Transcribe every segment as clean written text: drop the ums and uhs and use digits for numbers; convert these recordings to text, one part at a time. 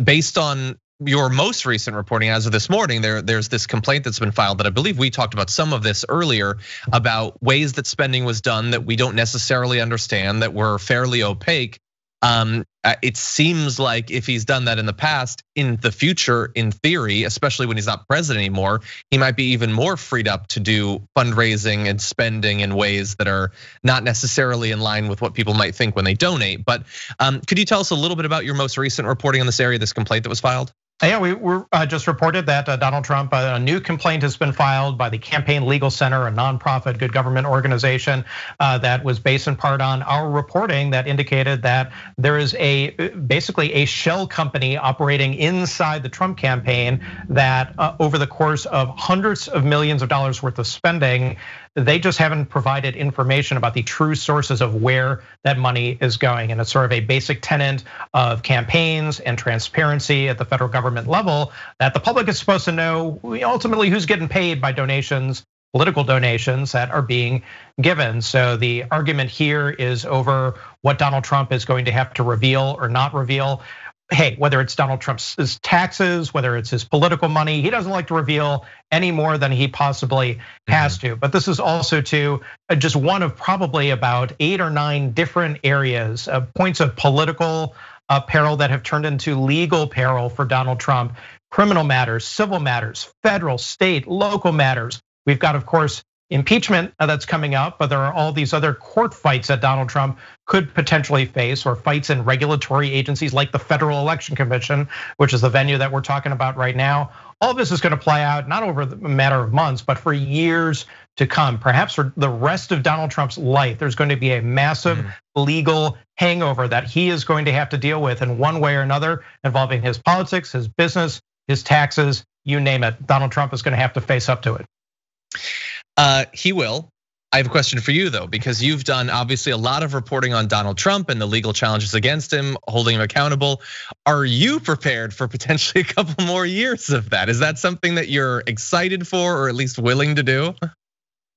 based on your most recent reporting as of this morning, there's this complaint that's been filed that I believe we talked about some of this earlier about ways that spending was done that we don't necessarily understand, that were fairly opaque. It seems like if he's done that in the past, in the future, in theory, especially when he's not president anymore, he might be even more freed up to do fundraising and spending in ways that are not necessarily in line with what people might think when they donate. But could you tell us a little bit about your most recent reporting on this area, this complaint that was filed? Yeah, we just reported that Donald Trump, a new complaint has been filed by the Campaign Legal Center, a nonprofit good government organization that was based in part on our reporting that indicated that there is basically a shell company operating inside the Trump campaign that over the course of hundreds of millions of dollars worth of spending, they just haven't provided information about the true sources of where that money is going. And it's sort of a basic tenet of campaigns and transparency at the federal government level that the public is supposed to know ultimately who's getting paid by donations, political donations that are being given. So the argument here is over what Donald Trump is going to have to reveal or not reveal. Hey, whether it's Donald Trump's taxes, whether it's his political money, he doesn't like to reveal any more than he possibly has to. But this is also just one of probably about 8 or 9 different areas, points of political peril that have turned into legal peril for Donald Trump. Criminal matters, civil matters, federal, state, local matters. We've got, of course, impeachment that's coming up, but there are all these other court fights that Donald Trump could potentially face, or fights in regulatory agencies like the Federal Election Commission, which is the venue that we're talking about right now. All of this is going to play out not over a matter of months, but for years to come. Perhaps for the rest of Donald Trump's life, there's going to be a massive legal hangover that he is going to have to deal with in one way or another, involving his politics, his business, his taxes, you name it. Donald Trump is going to have to face up to it. He will. I have a question for you though, because you've done obviously a lot of reporting on Donald Trump and the legal challenges against him, holding him accountable. Are you prepared for potentially a couple more years of that? Is that something that you're excited for, or at least willing to do?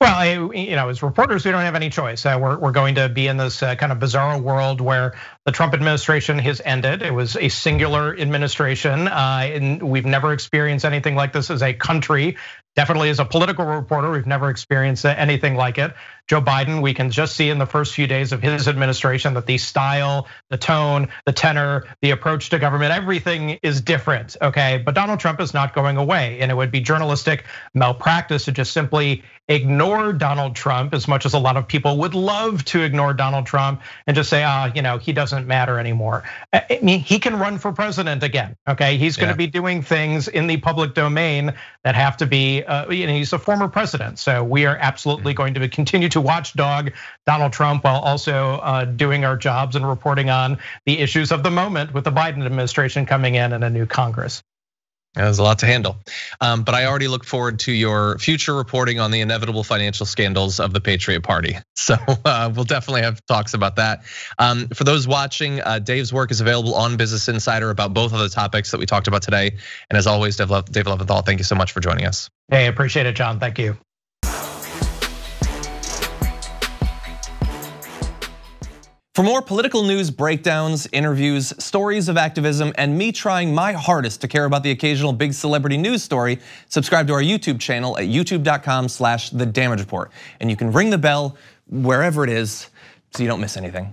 Well, as reporters, we don't have any choice. We're going to be in this kind of bizarre world where the Trump administration has ended. It was a singular administration, and we've never experienced anything like this as a country. Definitely as a political reporter, we've never experienced anything like it. Joe Biden, we can just see in the first few days of his administration that the style, the tone, the tenor, the approach to government, everything is different, okay? But Donald Trump is not going away, and it would be journalistic malpractice to just simply ignore Donald Trump, as much as a lot of people would love to ignore Donald Trump and just say, he doesn't matter anymore. I mean, he can run for president again, okay? He's gonna be doing things in the public domain that have to be, he's a former president. So we are absolutely going to continue to watchdog Donald Trump while also doing our jobs and reporting on the issues of the moment with the Biden administration coming in and a new Congress. There's a lot to handle, but I already look forward to your future reporting on the inevitable financial scandals of the Patriot Party. So we'll definitely have talks about that. For those watching, Dave's work is available on Business Insider about both of the topics that we talked about today. And as always, Dave Levinthal, thank you so much for joining us. Hey, appreciate it, John. Thank you. For more political news breakdowns, interviews, stories of activism, and me trying my hardest to care about the occasional big celebrity news story, subscribe to our YouTube channel at youtube.com/thedamagereport. And you can ring the bell wherever it is so you don't miss anything.